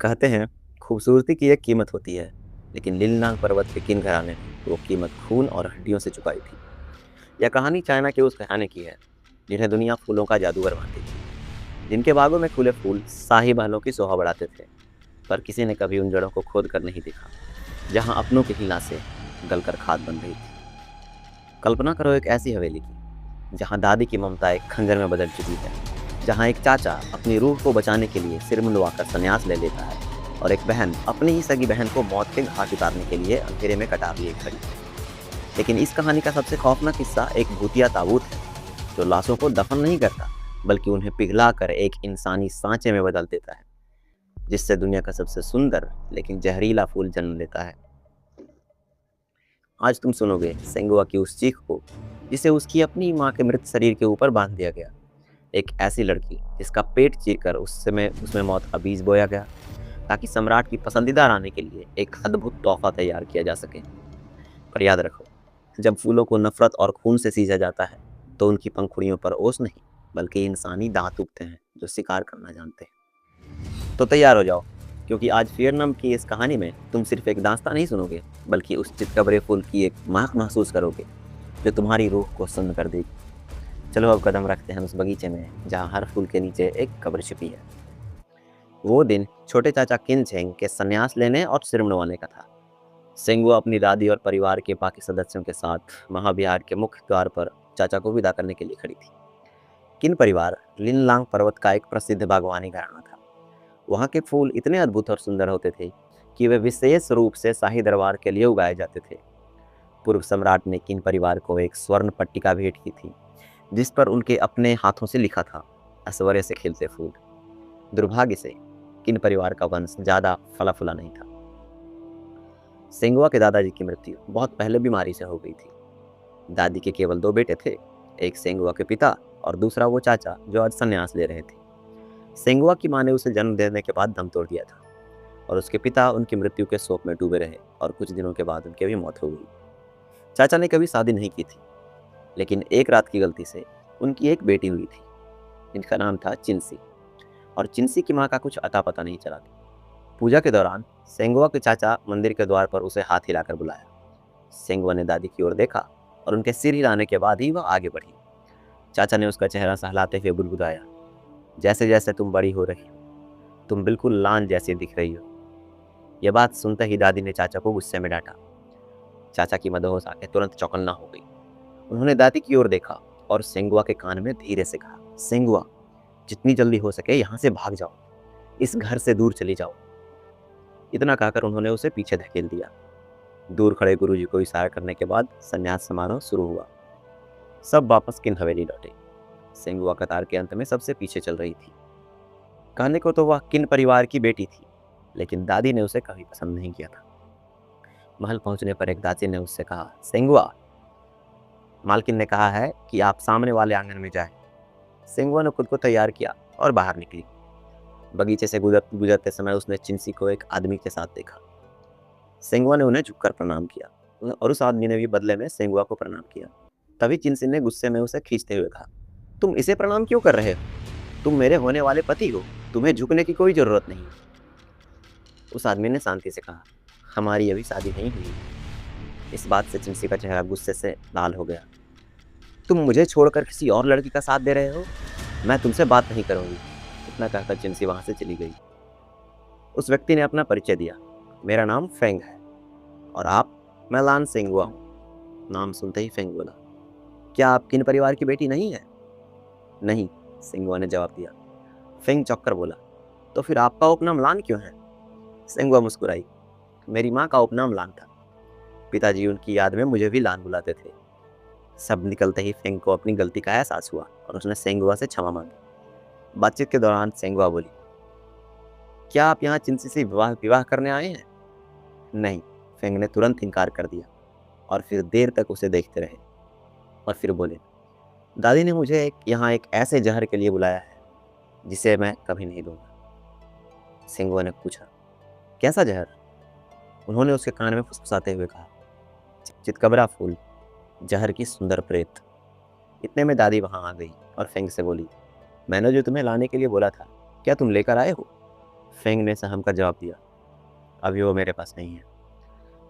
कहते हैं खूबसूरती की एक कीमत होती है, लेकिन लीलनाग पर्वत के किन घराने ने वो कीमत खून और हड्डियों से चुकाई थी। यह कहानी चाइना के उस घराने की है जिन्हें दुनिया फूलों का जादूगर मानती थी, जिनके बागों में खुले फूल शाही महलों की शोभा बढ़ाते थे। पर किसी ने कभी उन जड़ों को खोद कर नहीं देखा, जहाँ अपनों की ही लाशें गलकर खाद बन रही थी। कल्पना करो एक ऐसी हवेली की जहाँ दादी की ममता एक खंजर में बदल चुकी है, जहाँ एक चाचा अपनी रूह को बचाने के लिए सिर मुंडवाकर संन्यास ले लेता है और एक बहन अपनी ही सगी बहन को मौत के घाट उतारने के लिए अंधेरे में कटार लिए खड़ी है। लेकिन इस कहानी का सबसे खौफनाक हिस्सा एक भूतिया ताबूत है, जो लाशों को दफन नहीं करता, बल्कि उन्हें पिघला कर एक इंसानी सांचे में बदल देता है, जिससे दुनिया का सबसे सुंदर लेकिन जहरीला फूल जन्म लेता है। आज तुम सुनोगे सेंगुआ की उस चीख को, जिसे उसकी अपनी माँ के मृत शरीर के ऊपर बांध दिया गया। एक ऐसी लड़की जिसका पेट चीरकर उस समय उसमें मौत का बीज बोया गया, ताकि सम्राट की पसंदीदा रानी के लिए एक अद्भुत तोहफा तैयार किया जा सके। पर याद रखो, जब फूलों को नफरत और खून से सींचा जाता है, तो उनकी पंखुड़ियों पर ओस नहीं, बल्कि इंसानी दांत उगते हैं जो शिकार करना जानते हैं। तो तैयार हो जाओ, क्योंकि आज फियरनम की इस कहानी में तुम सिर्फ एक दास्तान नहीं सुनोगे, बल्कि उस चितकबरे फूल की एक महक महसूस करोगे जो तुम्हारी रूह को सुन्न कर देगी। चलो अब कदम रखते हैं उस बगीचे में जहाँ हर फूल के नीचे एक कब्र छिपी है। वो दिन छोटे चाचा किन झेंग के संन्यास लेने और सिर मुंडवाने का था। सेंगुआ अपनी दादी और परिवार के बाकी सदस्यों के साथ महाविहार के मुख्य द्वार पर चाचा को विदा करने के लिए खड़ी थी। किन परिवार लिनलांग पर्वत का एक प्रसिद्ध बागवानी घराना था। वहाँ के फूल इतने अद्भुत और सुंदर होते थे कि वे विशेष रूप से शाही दरबार के लिए उगाए जाते थे। पूर्व सम्राट ने किन परिवार को एक स्वर्ण पट्टिका भेंट की थी, जिस पर उनके अपने हाथों से लिखा था, ऐश्वर्य से खिलते फूल। दुर्भाग्य से किन परिवार का वंश ज्यादा फला फूला नहीं था। सेंगुआ के दादाजी की मृत्यु बहुत पहले बीमारी से हो गई थी। दादी के केवल दो बेटे थे, एक सेंगुआ के पिता और दूसरा वो चाचा जो आज संन्यास ले रहे थे। सेंगुआ की माँ ने उसे जन्म देने के बाद दम तोड़ दिया था और उसके पिता उनकी मृत्यु के शोक में डूबे रहे और कुछ दिनों के बाद उनकी भी मौत हो गई। चाचा ने कभी शादी नहीं की थी, लेकिन एक रात की गलती से उनकी एक बेटी हुई थी, जिनका नाम था चिंसी। और चिंसी की माँ का कुछ अता पता नहीं चला था। पूजा के दौरान सेंगुआ के चाचा मंदिर के द्वार पर उसे हाथ हिलाकर बुलाया। सेंगुआ ने दादी की ओर देखा और उनके सिर हिलाने के बाद ही वह आगे बढ़ी। चाचा ने उसका चेहरा सहलाते हुए बुदबुदाया, जैसे जैसे तुम बड़ी हो रही हो, तुम बिल्कुल लान जैसी दिख रही हो। यह बात सुनते ही दादी ने चाचा को गुस्से में डांटा। चाचा की मदहोश आंखें तुरंत चौकन्ना हो गई। उन्होंने दादी की ओर देखा और सेंगुआ के कान में धीरे से कहा, सेंगुआ, जितनी जल्दी हो सके यहाँ से भाग जाओ, इस घर से दूर चली जाओ। इतना कहकर उन्होंने उसे पीछे धकेल दिया। दूर खड़े गुरुजी को इशारा करने के बाद संन्यास समारोह शुरू हुआ। सब वापस किन हवेली लौटे। सेंगुआ कतार के अंत में सबसे पीछे चल रही थी। कहने को तो वह किन परिवार की बेटी थी, लेकिन दादी ने उसे कभी पसंद नहीं किया था। महल पहुंचने पर एक दासी ने उससे कहा, सेंगुआ, मालकिन ने कहा है कि आप सामने वाले आंगन में जाएं। सेंगुआ ने खुद को तैयार किया और बाहर निकली। बगीचे से गुजरते समय उसने चिंसी को एक आदमी के साथ देखा। सेंगुआ ने उन्हें झुककर प्रणाम किया और उस आदमी ने भी बदले में सेंगुआ को प्रणाम किया। तभी चिंसी ने गुस्से में उसे खींचते हुए कहा, तुम इसे प्रणाम क्यों कर रहे हो? तुम मेरे होने वाले पति हो, तुम्हें झुकने की कोई जरूरत नहीं। उस आदमी ने शांति से कहा, हमारी अभी शादी नहीं हुई। इस बात से चिंसी का चेहरा गुस्से से लाल हो गया। तुम मुझे छोड़कर किसी और लड़की का साथ दे रहे हो? मैं तुमसे बात नहीं करूंगी। इतना कहकर चिंसी वहां से चली गई। उस व्यक्ति ने अपना परिचय दिया, मेरा नाम फेंग है और आप? मैं लान सेंगुआ हूँ। नाम सुनते ही फेंग बोला, क्या आप किन परिवार की बेटी नहीं है? नहीं, सेंगुआ ने जवाब दिया। फेंग चौंक बोला, तो फिर आपका उपनाम लान क्यों है? सेंगुआ मुस्कुराई, मेरी माँ का उपनाम लान था। पिताजी उनकी याद में मुझे भी लान बुलाते थे। सब निकलते ही फेंग को अपनी गलती का एहसास हुआ और उसने सेंगुआ से क्षमा मांगी। बातचीत के दौरान सेंगुआ बोली, क्या आप यहाँ चिंसी से विवाह करने आए हैं? नहीं, फेंग ने तुरंत इनकार कर दिया और फिर देर तक उसे देखते रहे और फिर बोले, दादी ने मुझे यहाँ एक ऐसे जहर के लिए बुलाया है जिसे मैं कभी नहीं दूंगा। सेंगुआ ने पूछा, कैसा जहर? उन्होंने उसके कान में फुसफुसाते हुए कहा, चितकबरा फूल, जहर की सुंदर प्रेत। इतने में दादी वहां आ गई और फेंग से बोली, मैंने जो तुम्हें लाने के लिए बोला था, क्या तुम लेकर आए हो? फेंग ने सहम कर जवाब दिया, अभी वो मेरे पास नहीं है।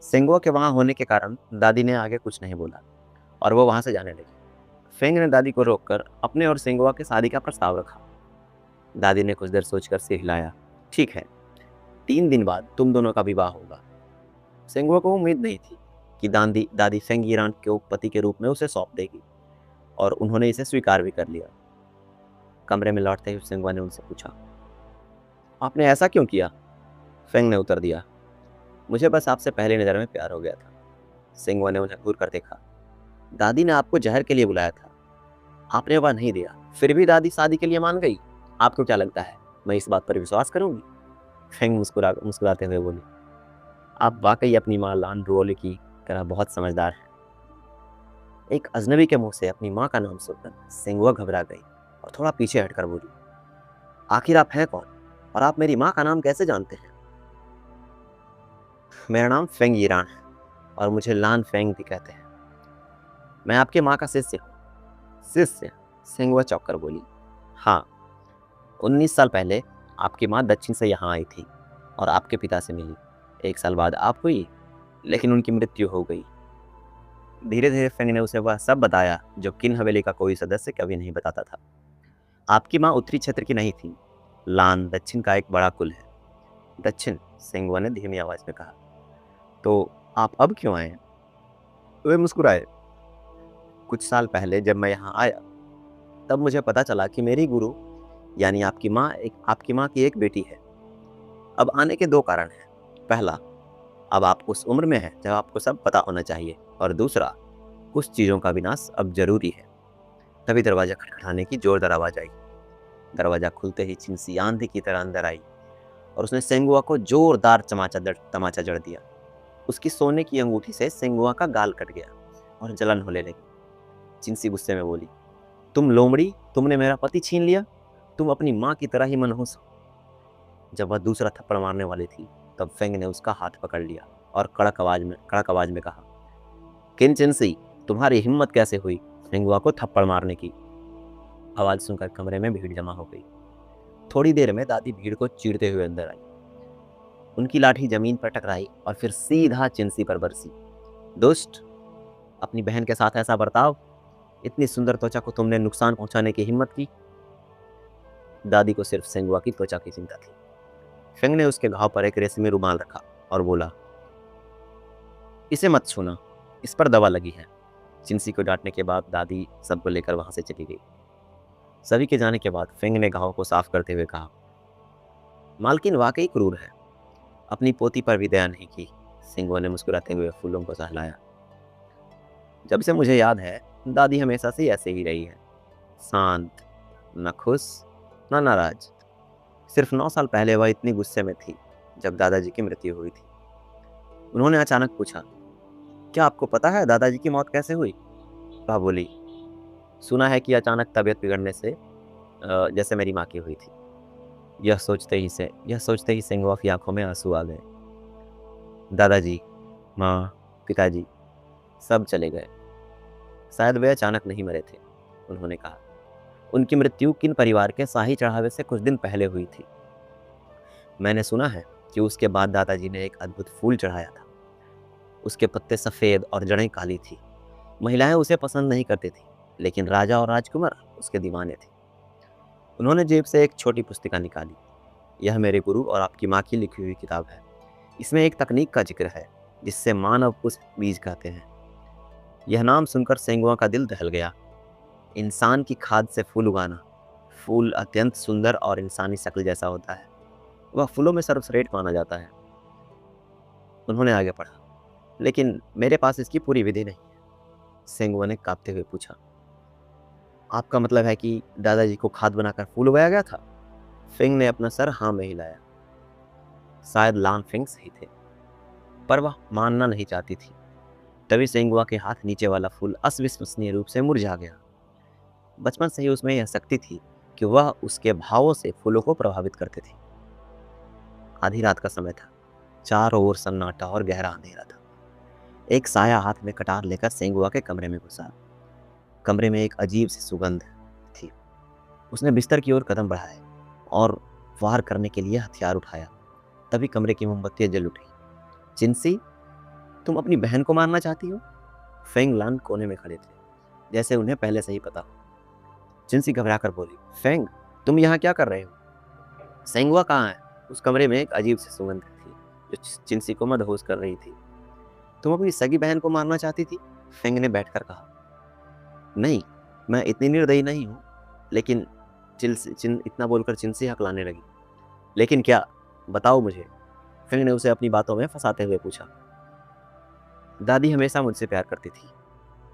सेंगुआ के वहाँ होने के कारण दादी ने आगे कुछ नहीं बोला और वो वहाँ से जाने लगी। फेंग ने दादी को रोककर अपने और सेंगुआ की शादी का प्रस्ताव रखा। दादी ने कुछ देर सोचकर सिर हिलाया, ठीक है, 3 दिन बाद तुम दोनों का विवाह होगा। सेंगुआ को उम्मीद नहीं थी कि दादी फेंग यीरान को पति के रूप में उसे सौंप देगी, और उन्होंने इसे स्वीकार भी कर लिया। कमरे में लौटते ही सेंगुआ ने उनसे पूछा, आपने ऐसा क्यों किया? फेंग ने उत्तर दिया, मुझे बस आपसे पहली नज़र में प्यार हो गया था। सेंगुआ ने उन्हें घूर कर देखा, दादी ने आपको जहर के लिए बुलाया था, आपने वह नहीं दिया, फिर भी दादी शादी के लिए मान गई। आपको क्या लगता है मैं इस बात पर विश्वास करूंगी? फेंग मुस्कुराते हुए बोली, आप वाकई अपनी माँ लान रुओले की तरह बहुत समझदार हैं। एक अजनबी के मुंह से अपनी माँ का नाम सुनकर सेंगुआ घबरा गई और थोड़ा पीछे हटकर बोली, आखिर आप हैं कौन और आप मेरी माँ का नाम कैसे जानते हैं? मेरा नाम फेंग यीरान है और मुझे लान फेंग भी कहते हैं। मैं आपके माँ का शिष्य हूँ। शिष्य? सेंगुआ चौंक कर बोली, हाँ, 19 साल पहले आपकी माँ दक्षिण से यहाँ आई थी और आपके पिता से मिली। 1 साल बाद आप हुई, लेकिन उनकी मृत्यु हो गई। धीरे धीरे फेंग ने उसे वह सब बताया जो किन हवेली का कोई सदस्य कभी नहीं बताता था। आपकी माँ उत्तरी क्षेत्र की नहीं थी, लान दक्षिण का एक बड़ा कुल है। दक्षिण? सेंगुआ ने धीमी आवाज में कहा, तो आप अब क्यों आए? वे मुस्कुराए, कुछ साल पहले जब मैं यहाँ आया तब मुझे पता चला कि मेरी गुरु यानी आपकी माँ की एक बेटी है। अब आने के 2 कारण हैं। पहला, अब आप उस उम्र में हैं जब आपको सब पता होना चाहिए, और दूसरा, कुछ चीज़ों का विनाश अब जरूरी है। तभी दरवाजा खटखटाने की जोरदार आवाज आई। दरवाजा खुलते ही चिंसी आंधी की तरह अंदर आई और उसने सेंगुआ को जोरदार तमाचा जड़ दिया। उसकी सोने की अंगूठी से सेंगुआ का गाल कट गया और जलन होने लगी। चिंसी गुस्से में बोली, तुम लोमड़ी, तुमने मेरा पति छीन लिया, तुम अपनी माँ की तरह ही मनहूस हो। जब वह दूसरा थप्पड़ मारने वाली थी तब फेंग ने उसका हाथ पकड़ लिया और कड़क आवाज में कहा, किन चिंसी, तुम्हारी हिम्मत कैसे हुई सेंगुआ को थप्पड़ मारने की? आवाज सुनकर कमरे में भीड़ जमा हो गई। थोड़ी देर में दादी भीड़ को चीरते हुए अंदर आई। उनकी लाठी जमीन पर टकराई और फिर सीधा चिंसी पर बरसी। दुष्ट, अपनी बहन के साथ ऐसा बर्ताव, इतनी सुंदर त्वचा को तुमने नुकसान पहुंचाने की हिम्मत की। दादी को सिर्फ सेंगुआ की त्वचा की चिंता थी। फेंग ने उसके घाव पर एक रेशमी रुमाल रखा और बोला, इसे मत छूना, इस पर दवा लगी है। चिंसी को डांटने के बाद दादी सबको लेकर वहां से चली गई। सभी के जाने के बाद फेंग ने घाव को साफ करते हुए कहा, मालकिन वाकई क्रूर है, अपनी पोती पर भी दया नहीं की। सेंगुआ ने मुस्कुराते हुए फूलों को सहलाया। जब से मुझे याद है दादी हमेशा से ऐसे ही रही है, शांत, न खुश न नाराज। सिर्फ 9 साल पहले वह इतनी गुस्से में थी जब दादाजी की मृत्यु हुई थी। उन्होंने अचानक पूछा, क्या आपको पता है दादाजी की मौत कैसे हुई? वह बोली, सुना है कि अचानक तबीयत बिगड़ने से, जैसे मेरी माँ की हुई थी। यह सोचते ही सेंगुआ की आंखों में आंसू आ गए। दादाजी, माँ, पिताजी सब चले गए। शायद वे अचानक नहीं मरे थे, उन्होंने कहा। उनकी मृत्यु किन परिवार के शाही चढ़ावे से कुछ दिन पहले हुई थी। मैंने सुना है कि उसके बाद दादाजी ने एक अद्भुत फूल चढ़ाया था। उसके पत्ते सफ़ेद और जड़ें काली थी। महिलाएं उसे पसंद नहीं करती थी, लेकिन राजा और राजकुमार उसके दीवाने थे। उन्होंने जेब से एक छोटी पुस्तिका निकाली। यह मेरे गुरु और आपकी माँ की लिखी हुई किताब है। इसमें एक तकनीक का जिक्र है जिससे मानव पुष्प बीज कहते हैं। यह नाम सुनकर सेंगुआ का दिल दहल गया। इंसान की खाद से फूल उगाना। फूल अत्यंत सुंदर और इंसानी शक्ल जैसा होता है। वह फूलों में सर्वश्रेष्ठ माना जाता है। उन्होंने आगे पढ़ा, लेकिन मेरे पास इसकी पूरी विधि नहीं है। सेंगुआ ने कांपते हुए पूछा, आपका मतलब है कि दादाजी को खाद बनाकर फूल उगाया गया था? फेंग ने अपना सर हाँ में हिलाया। शायद लान फेंग सही थे, पर वह मानना नहीं चाहती थी। तभी सेंगुआ के हाथ नीचे वाला फूल अविश्वसनीय रूप से मुरझा गया। बचपन से ही उसमें यह शक्ति थी कि वह उसके भावों से फूलों को प्रभावित करते थे। आधी रात का समय था। चारों ओर सन्नाटा और गहरा अंधेरा था। एक साया हाथ में कटार लेकर सेंगुआ के कमरे में घुसा। कमरे में एक अजीब सी सुगंध थी। उसने बिस्तर की ओर कदम बढ़ाए और वार करने के लिए हथियार उठाया। तभी कमरे की मोमबत्तियां जल उठी। चिंसी, तुम अपनी बहन को मारना चाहती हो? फेंग लान कोने में खड़े थे, जैसे उन्हें पहले से ही पता हो। चिंसी घबरा कर बोली, फेंग, तुम यहाँ क्या कर रहे हो? सेंगुआ कहाँ है? उस कमरे में एक अजीब सी सुगंध थी जो चिंसी को मदहोश कर रही थी। तुम अपनी सगी बहन को मारना चाहती थी? फेंग ने बैठकर कहा। नहीं, मैं इतनी निर्दयी नहीं हूँ। लेकिन इतना बोलकर चिंसी हकलाने लगी। लेकिन क्या? बताओ मुझे। फेंग ने उसे अपनी बातों में फंसाते हुए पूछा। दादी हमेशा मुझसे प्यार करती थी,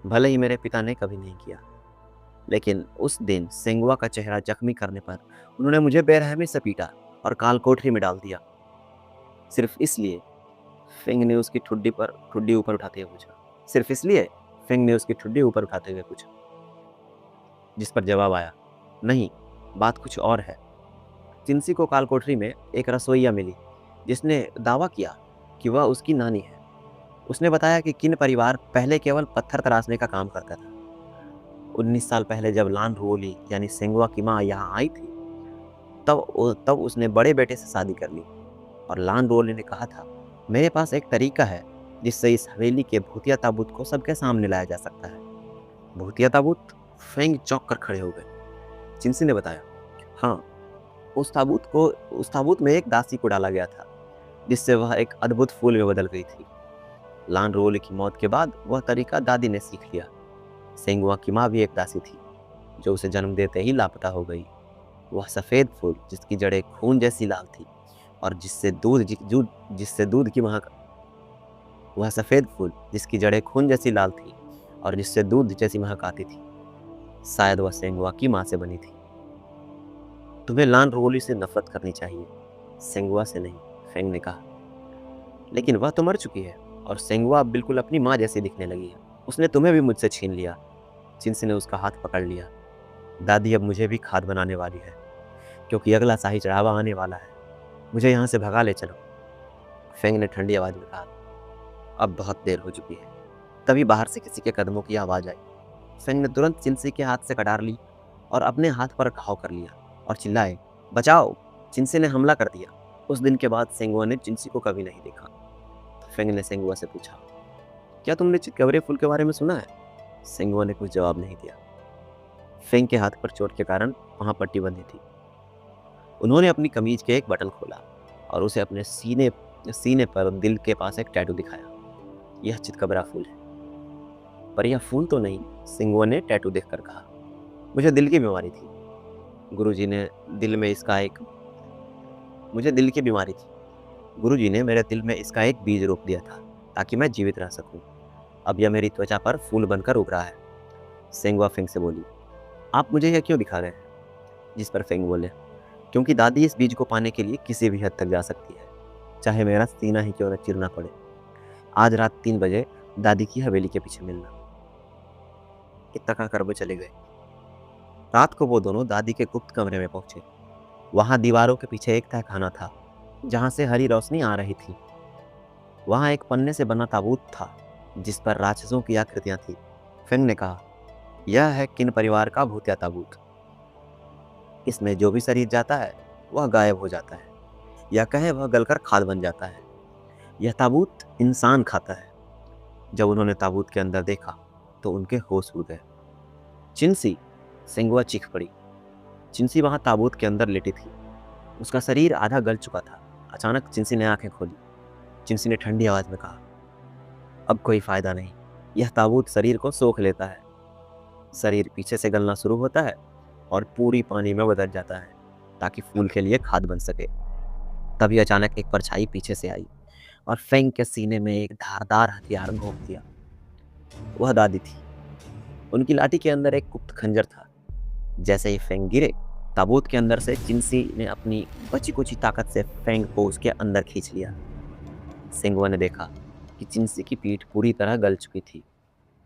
भले ही मेरे पिता ने कभी नहीं किया। लेकिन उस दिन सेंगुआ का चेहरा जख्मी करने पर उन्होंने मुझे बेरहमी से पीटा और काल कोठरी में डाल दिया। सिर्फ इसलिए? फेंग ने उसकी ठुड्डी ऊपर उठाते हुए पूछा। सिर्फ इसलिए? फेंग ने उसकी ठुड्डी ऊपर उठाते हुए पूछा, जिस पर जवाब आया, नहीं, बात कुछ और है। चिंसी को काल कोठरी में एक रसोइया मिली जिसने दावा किया कि वह उसकी नानी है। उसने बताया कि किन परिवार पहले केवल पत्थर तराशने का काम करता था। 19 साल पहले जब लान रुओली यानी सेंगुआ की माँ यहाँ आई थी, तब उसने बड़े बेटे से शादी कर ली और लान रुओली ने कहा था, मेरे पास एक तरीका है जिससे इस हवेली के भूतिया ताबूत को सबके सामने लाया जा सकता है। भूतिया ताबूत? फेंग चौंक कर खड़े हो गए। चिंसी ने बताया, हाँ, उस ताबूत में एक दासी को डाला गया था जिससे वह एक अद्भुत फूल में बदल गई थी। लान रुओली की मौत के बाद वह तरीका दादी ने सीख लिया। सेंगुआ की माँ भी एक दासी थी जो उसे जन्म देते ही लापता हो गई। वह सफ़ेद फूल जिसकी जड़ें खून जैसी लाल थी और जिससे दूध की महक वह सफ़ेद फूल जिसकी जड़ें खून जैसी लाल थी और जिससे दूध जैसी महक आती थी। शायद वह सेंगुआ की माँ से बनी थी। तुम्हें लान रुओली से नफरत करनी चाहिए, सेंगुआ से नहीं, फेंग ने कहा। लेकिन वह तो मर चुकी है और सेंगुआ अब बिल्कुल अपनी माँ जैसी दिखने लगी है। उसने तुम्हें भी मुझसे छीन लिया। चिंसी ने उसका हाथ पकड़ लिया। दादी अब मुझे भी खाद बनाने वाली है, क्योंकि अगला शाही चढ़ावा आने वाला है। मुझे यहाँ से भगा ले चलो, फेंग ने ठंडी आवाज में कहा। अब बहुत देर हो चुकी है। तभी बाहर से किसी के कदमों की आवाज़ आई। फेंग ने तुरंत चिंसी के हाथ से कटार ली और अपने हाथ पर घाव कर लिया और चिल्लाए, बचाओ! चिंसी ने हमला कर दिया। उस दिन के बाद सेंगुआ ने चिंसी को कभी नहीं देखा। फेंग ने सेंगुआ से पूछा, क्या तुमने चितकबरे फूल के बारे में सुना है? सेंगुआ ने कुछ जवाब नहीं दिया। फेंग के हाथ पर चोट के कारण वहाँ पट्टी बंधी थी। उन्होंने अपनी कमीज के एक बटन खोला और उसे अपने सीने पर दिल के पास एक टैटू दिखाया। यह चितकबरा फूल है। पर यह फूल तो नहीं, सेंगुआ ने टैटू देखकर कहा। मुझे दिल की बीमारी थी। गुरुजी ने मेरे दिल में इसका एक बीज रोप दिया था ताकि मैं जीवित रह सकूं। अब यह मेरी त्वचा पर फूल बनकर उग रहा है। सेंगुआ फेंग से बोली, आप मुझे यह क्यों दिखा रहे हैं? जिस पर फेंग बोले, क्योंकि दादी इस बीज को पाने के लिए किसी भी हद तक जा सकती है, चाहे मेरा सीना ही क्यों न चीरना पड़े। आज रात 3 बजे दादी की हवेली के पीछे मिलना। इतना कहकर वो चले गए। रात को वो दोनों दादी के गुप्त कमरे में पहुंचे। वहां दीवारों के पीछे एक तहखाना था जहां से हरी रोशनी आ रही थी। वहां एक पन्ने से बना ताबूत था जिस पर राक्षसों की आकृतियां थी। फेंग ने कहा, यह है किन परिवार का भूतिया ताबूत। इसमें जो भी शरीर जाता है वह गायब हो जाता है, या कहें वह गलकर खाद बन जाता है। यह ताबूत इंसान खाता है। जब उन्होंने ताबूत के अंदर देखा तो उनके होश उड़ गए। चिंसी, सेंगुआ चीख पड़ी। चिंसी वहां ताबूत के अंदर लेटी थी। उसका शरीर आधा गल चुका था। अचानक चिंसी ने आंखें खोली। चिंसी ने ठंडी आवाज में कहा, अब कोई फायदा नहीं। यह ताबूत शरीर को सोख लेता है। शरीर पीछे से गलना शुरू होता है और पूरी पानी में बदल जाता है ताकि फूल के लिए खाद बन सके। तभी अचानक एक परछाई पीछे से आई और फेंग के सीने में एक धारदार हथियार घोंप दिया। वह दादी थी। उनकी लाठी के अंदर एक गुप्त खंजर था। जैसे ही फेंग गिरे, ताबूत के अंदर से चिंसी ने अपनी बची कुची ताकत से फेंग को उसके अंदर खींच लिया। सेंगुआ ने देखा कि चिंसी की पीठ पूरी तरह गल चुकी थी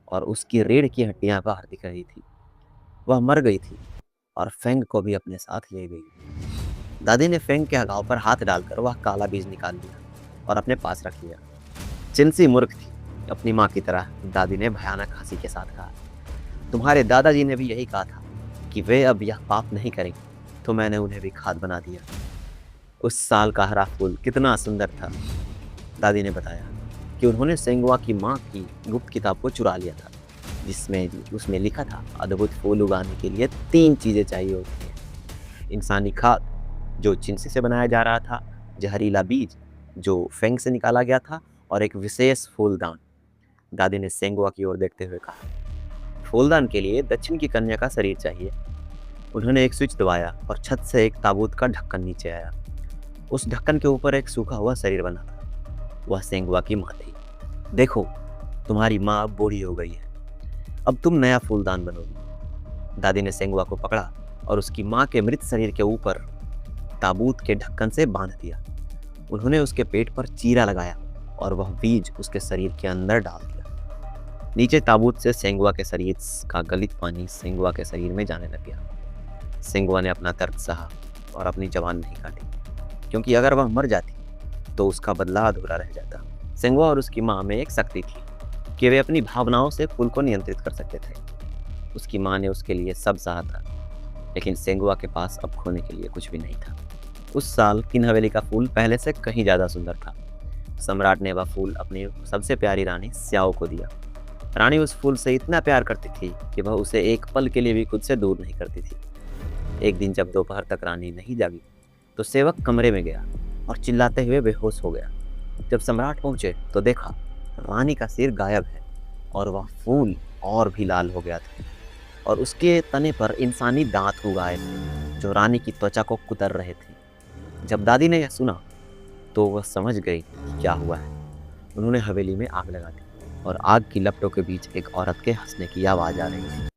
और उसकी रीढ़ की हड्डियां बाहर दिख रही थी। वह मर गई थी और फेंग को भी अपने साथ ले गई। दादी ने फेंग के घाव पर हाथ डालकर वह काला बीज निकाल लिया और अपने पास रख लिया। चिंसी मूर्ख थी, अपनी माँ की तरह, दादी ने भयानक हंसी के साथ कहा। तुम्हारे दादाजी ने भी यही कहा था कि वे अब यह पाप नहीं करेंगे, तो मैंने उन्हें भी खाद बना दिया। उस साल का हरा फूल कितना सुंदर था। दादी ने बताया कि उन्होंने सेंगवा की माँ की गुप्त किताब को चुरा लिया था, जिसमें उसमें लिखा था अद्भुत फूल उगाने के लिए 3 चीज़ें चाहिए होती हैं। इंसानी खाद जो जिनसे से बनाया जा रहा था, जहरीला बीज जो फेंग से निकाला गया था और एक विशेष फूलदान। दादी ने सेंगवा की ओर देखते हुए कहा, फूलदान के लिए दक्षिण की कन्या का शरीर चाहिए। उन्होंने एक स्विच दबाया और छत से एक ताबूत का ढक्कन नीचे आया। उस ढक्कन के ऊपर एक सूखा हुआ शरीर बना था। वह सेंगवा की माँ थी। देखो, तुम्हारी माँ अब बूढ़ी हो गई है। अब तुम नया फूलदान बनोगी। दादी ने सेंगवा को पकड़ा और उसकी माँ के मृत शरीर के ऊपर ताबूत के ढक्कन से बांध दिया। उन्होंने उसके पेट पर चीरा लगाया और वह बीज उसके शरीर के अंदर डाल दिया। नीचे ताबूत से सेंगवा के शरीर का गलित पानी सेंगवा के शरीर में जाने लग गया। सेंगवा ने अपना दर्द सहा और अपनी जबान नहीं काटी, क्योंकि अगर वह मर जाती तो उसका बदला अधूरा रह जाता। सेंगवा और उसकी माँ में एक शक्ति थी कि वे अपनी भावनाओं से फूल को नियंत्रित कर सकते थे। उसकी माँ ने उसके लिए सब सहा था, लेकिन सेंगवा के पास अब खोने के लिए कुछ भी नहीं था। उस साल किन हवेली का फूल पहले से कहीं ज़्यादा सुंदर था। सम्राट ने वह फूल अपनी सबसे प्यारी रानी स्याओ को दिया। रानी उस फूल से इतना प्यार करती थी कि वह उसे एक पल के लिए भी खुद से दूर नहीं करती थी। एक दिन जब दोपहर तक रानी नहीं जागी तो सेवक कमरे में गया और चिल्लाते हुए बेहोश हो गया। जब सम्राट पहुंचे तो देखा रानी का सिर गायब है और वह फूल और भी लाल हो गया था और उसके तने पर इंसानी दांत उग आए थे जो रानी की त्वचा को कुतर रहे थे। जब दादी ने यह सुना तो वह समझ गई कि क्या हुआ है। उन्होंने हवेली में आग लगा दी और आग की लपटों के बीच एक औरत के हंसने की आवाज़ आ रही थी।